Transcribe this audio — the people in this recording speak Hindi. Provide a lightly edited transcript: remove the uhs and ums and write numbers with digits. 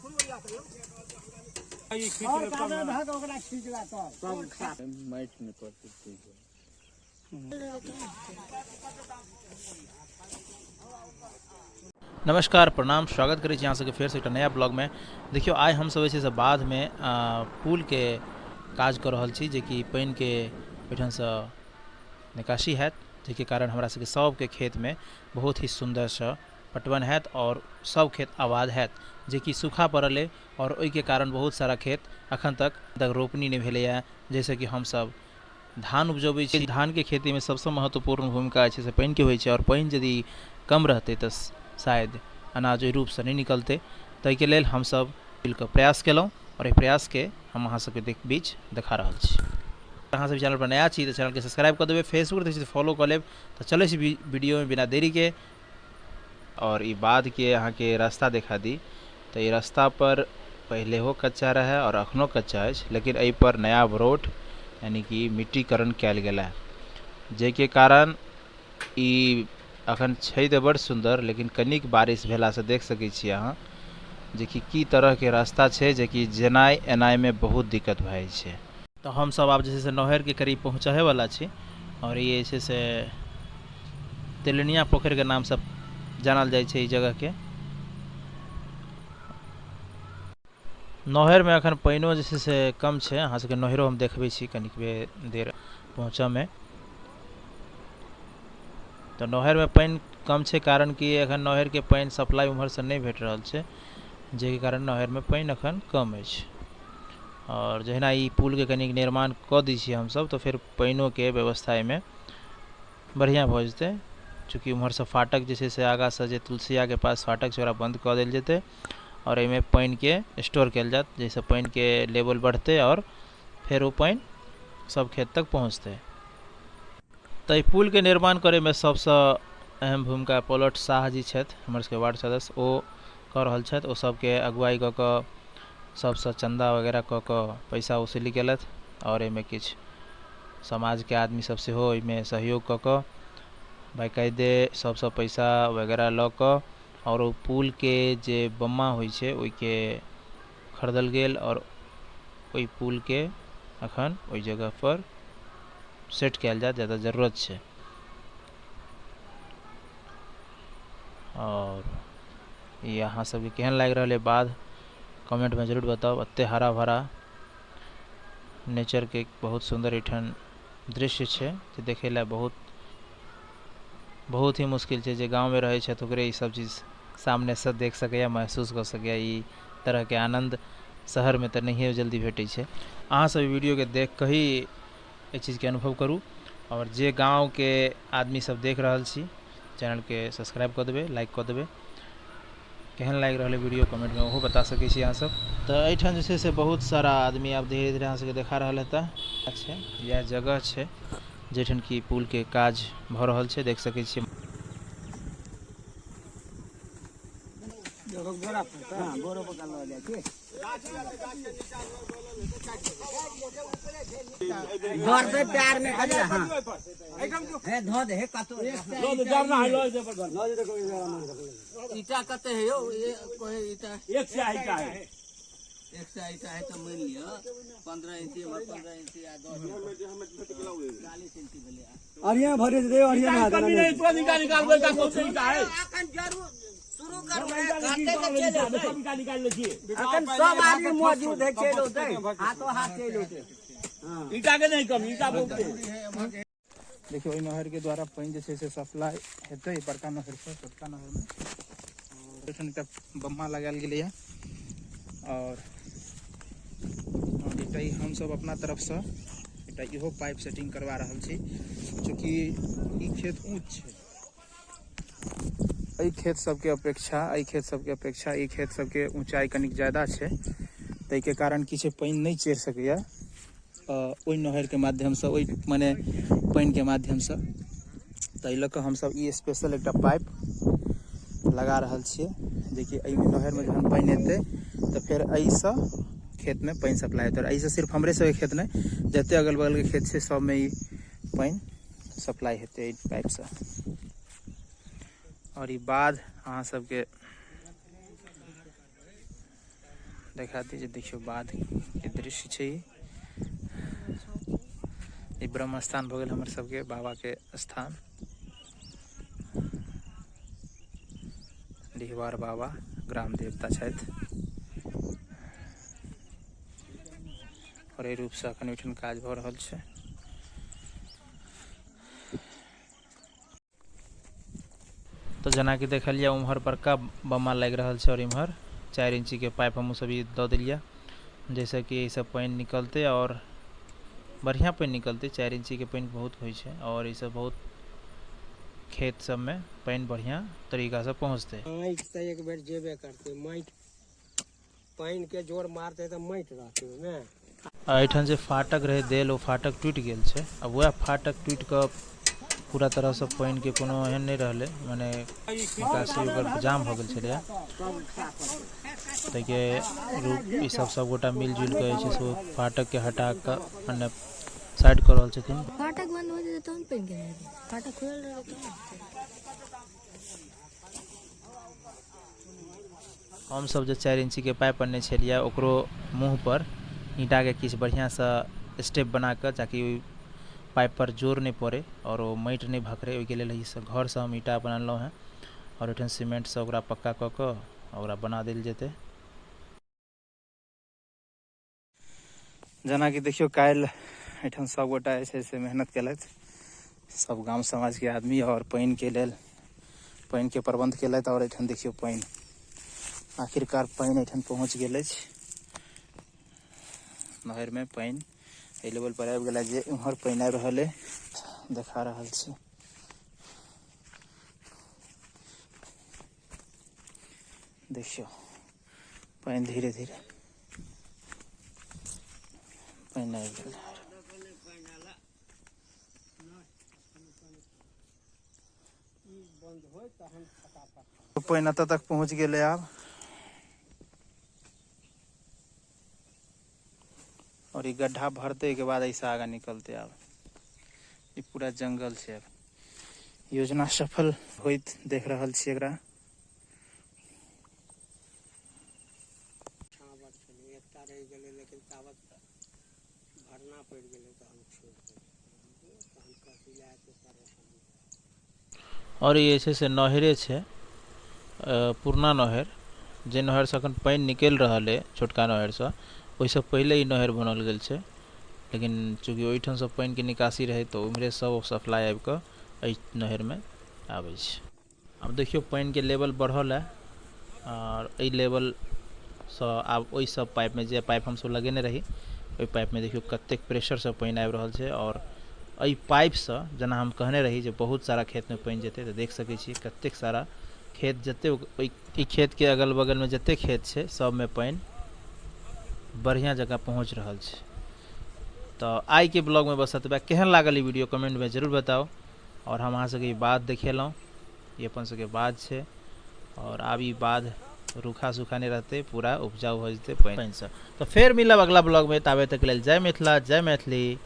नमस्कार, प्रणाम, स्वागत करै छी अहाँ सबके फेर से एक नया ब्लॉग में। देखियो आइ हम सब जे छै बाद में पुल के काज कर रहल छी, जे कि पानि के ओहिठाम से निकासी हैत, जेके कारण हमरा सबके सबके खेत में बहुत ही सुंदर से पटवन हैत और सब खेत आबाद हैत, जे कि सूखा पड़ल है और ओहि के कारण बहुत सारा खेत अखन तक रोपनी नहीं भेलैया। जैसे कि हम सब धान उपजबै छी, धान के खेती में सबसे महत्वपूर्ण भूमिका छै से पानि के होइ छै, और पानि यदि कम रहतै तऽ शायद अनाज ओहि रूप से नहीं निकलते। ताहि के लेल हम सब मिलकर प्रयास केलहुँ और एहि प्रयास के हम अहाँ सबके बीच देखा रहल छी। अहाँ सब चैनल पर नया छी तो चैनल के सब्सक्राइब कर देबै, फेसबुक देखै छी तो फॉलो कर लेब। तो चले छी वीडियो में बिना देरी के। और ई बाद के अहाँ के रास्ता देखा दी, तो ये रास्ता पर पहले हो कच्चा रहे और अखनो कच्चा है, लेकिन एहि पर नया रोड यानी कि मिट्टीकरण कयल गेल है, जेके कारण ई अखन छै तऽ बड़ सुंदर, लेकिन कनिक बारिश भेला से देख सकै छी अहाँ जे कि की तरह के रास्ता छै, जे कि जेनाइ एनाइ में बहुत दिक्कत भए जाइ छै। तो हम सब आब जे छै से नहर के करीब पहुँचे वाला छी, और ये जे छै से तेलनिया पोखर के नाम से जानल जाइ छै ई जगह के। नहर में अखन पानिओ जे छै से कम छै, अहाँ सबके नहरो हम देखबै छी कनिक देर पहुँचऽ में। तो नहर में पानि कम छै, कारण कि अखन नहर के पानि सप्लाई उम्हर से नहीं भेट रहल छै, जेके कारण नहर में पानि अखन कम अछि। और जहिना ई पुल के कनिक निर्माण कऽ दै छियै हम सब, तो फिर पानिओ के व्यवस्था में बढ़िया भऽ जेतै। चूँकि उम्हर से फाटक जे छै से आगा से जे तुलसिया के पास फाटक छै ओकरा बंद कऽ देल जेतै, और एहिमे पानि के स्टोर कयल जात, जैसे पानि के लेवल बढ़तै और फिर वो पानि सब खेत तक पहुँचतै। तो पुल के निर्माण करे में सबसे अहम भूमिका पलट शाह जी छथि, हमर सबके वार्ड सदस्य, ओ कऽ रहल छथि। ओ सबके अगुवाई कऽ कऽ सबसे चंदा वगैरह कऽ कऽ पैसा वसूली केलथि, और एहिमे किछु समाज के आदमी सब सेहो एहिमे सहयोग कऽ कऽ बाकायदे सबसे पैसा वगैरह लऽ कऽ, और ओ पुल के जे बम्मा होइ छै ओहि के खरीदल गेल, और ओहि पुल के अखन ओहि जगह पर सेट कयल जाय, ज़्यादा जरूरत छै। और ये अहाँ सबके केहन लागि रहल है बात कमेंट में जरूर बताओ। एते हरा भरा नेचर के बहुत सुंदर एठान दृश्य छै, जे देखे ला बहुत ही मुश्किल छै। जे गाँव में रहे छै तो ओकरे ई सब चीज सामने से देख सकैया, महसूस कर सकैया। ई तरह के आनंद शहर में तो नहीं जल्दी भेटै छै। अहाँ सब वीडियो के देख के ही एहि चीज के अनुभव करू, और जे गाँव के आदमी सब देख रहल छी चैनल के सब्सक्राइब कर देबै, लाइक कर देबै। केहन लागि रहल है वीडियो कमेंट में ओहो बता सकै छी अहाँ सब। तो एठान जे छै से बहुत सारा आदमी आब धीरे धीरे अहाँ सबके देखा रहल है। अच्छा, यह जगह छै जेठन की पुल के काज भऽ रहल छै, देख सकै छी। घर से प्यार में खाली हां है धो दे कतो लो दे जाना है लो दे ईटा कते है यो ये कोई ईटा एक से ईटा है, एक से ईटा है तो मान लियो 15 इंची और 15 इंची या 10 40 इंची भेले। और ये भरे दे, और ये ना नहीं तो निकाल बोलता कौन ईटा है अखन जरूर शुरू कर खाते के चले निकाल लीजिए। अखन सब आदमी मौजूद है, चलो दे हाथों हाथ चलो दे। ईटा के नहीं कम, ईटा बहुत है। देखियो ओइ नहर के द्वारा पानी जे छै से सप्लाई हेतै बड़का नहर से छोटका नहर में, और एठन एकटा बम्मा लगायल गेलै है। और एकटा हम सब अपना तरफ से एकटा इहो पाइप सेटिंग करवा रहल छी, चूँकि ई खेत ऊंच छै। एहि खेत सबके अपेक्षा ई खेत सबके ऊंचाई कनिक ज्यादा छै, ताहि के कारण की छै पानी नहीं चढ़ि सकैया ओहि नहर के माध्यम से, ओहि माने पानी के माध्यम से। ताहि लऽ कऽ हम सब ई स्पेशल एकटा पाइप लगा रहल छियै, जेकि एहि नहर में जहन पानी एतै तो फिर एहि से खेत में पानी सप्लाई हेतै। एहि से सिर्फ हमरे सबके खेत नहीं, जते अगल बगल के खेत छै सब में ई पानी सप्लाई हेतै पाइप से। और ई बाद अहाँ सबके देखा दीजिए, देखियो बाध के दृश्य छै। ई ब्रह्म स्थान भऽ गेल हमर सबके बाबा के स्थान, डिहबार बाबा ग्राम देवता छथि। और एहि रूपसँ अखन ओहिठाम काज भऽ रहल छै। तो जेना कि देखलिए उम्हर बड़का बम्मा लागि रहल छै और इम्हर 4 इंची के पाइप हमहूँ सब दऽ देलिए, जैसे कि ई सब पानि निकलते और बढ़िया पानि निकलते। 4 इंची के पानि बहुत होइ छै और ई सब बहुत खेत सब में पानि बढ़िया तरीका से पहुँचते। माटि तऽ एक बेर जेबे करते, माटि पानि के जोर मारते तो माटि रहते ओहिमे। एहिठाम जे फाटक रहे देल ओ फाटक टूटि गेल छै। अब वह फाटक टूटि कऽ पूरा तरह से पानि के कोनो एहन नहीं रहले, माने निकासी ओकर जाम भऽ गेल छलै। ताहिके रूप ई सब गोटा मिलजुल के जे छै से फाटक के हटा कऽ मने साइड कर रहल छथिन। फाटक बंद हो जेतै तहन पानि केना एतै? फाटक खुलल रहतै तहन। हम सब जे 4 इंची के पाइप अनने छलियै ओकरो मुँह पर ईंटा के किछु बढ़िया सा स्टेप बना कऽ, ताकि पाइप पर जोर नहीं पड़े और वो माटि नहीं भकरे। ओहिके लेल घर से हम ईंटा बनलहुँ हैं और ओहिठाम सीमेंट से ओकरा पक्का कऽ कऽ ओकरा बना देल जेतै। जेना कि देखियो काल्हि एहिठाम सब गोटा जे छै से मेहनत केलथि, सब गांव समाज के आदमी, और पानि के लेल पानि के प्रबंध केलथि। और एहिठाम देखियो पानि आखिरकार पानि एहिठाम पहुँच गेल अछि। नहर में पानि एहि लेवल पर आबि गेल जे उम्हर पानि आबि रहल है, देखा रहल छी। देखियो पानि धीरे धीरे पानि आबि गेल। पानि एतऽ तक पहुँच गेलै आब, और ये गड्ढा भरते के बाद ऐसा आगा निकलते। आब ये पूरा जंगल छै। योजना सफल होइत देख रहल छी एकरा। एकटा रहि गेलै लेकिन तावत भरना पड़ि गेलै तऽ हम छोड़ि देलियै। तहन कथी लए एते परेशानी। और ये छै से नहरे छै, पुरना नहर, जे नहर से अखन पानि निकलि रहल है छोटका नहर से, ओहिसँ पहिले ई नहर बनल गेल छै। लेकिन चूँकि ओहिठाम से पानि के निकासी रहे तो उम्हरे सब सप्लाई आबि कऽ एहि नहर में आबै छै। अब देखियो पानि के लेवल बढ़ल है और एहि लेवल से आब ओहि सब पाइप में, जे पाइप हम सब लगेने रही ओहि पाइप में देखियो कतेक प्रेशर से पानि आबि रहल छै। और एहि पाइप से जेना हम कहने रही जे बहुत सारा खेत में पानि जेतै, तो देख सकै छी कतेक सारा खेत जते ई खेत के अगल बगल में जते खेत छै सब में पानि बढ़िया जगह पहुँच रहल छै। तो आई के ब्लॉग में बस एतबे। केहन लागल ई वीडियो कमेंट में जरूर बताओ। और हम अहाँ सबके बाध देखेलहुँ, ये अपन सबके बाध छै। और आब ई बाध रूखा सूखा नहीं रहते, पूरा उपजाऊ हो जेतै पानि से। तो फेर मिलब अगला ब्लॉग में, ताबे तक लेल जय मिथिला जय मैथिली।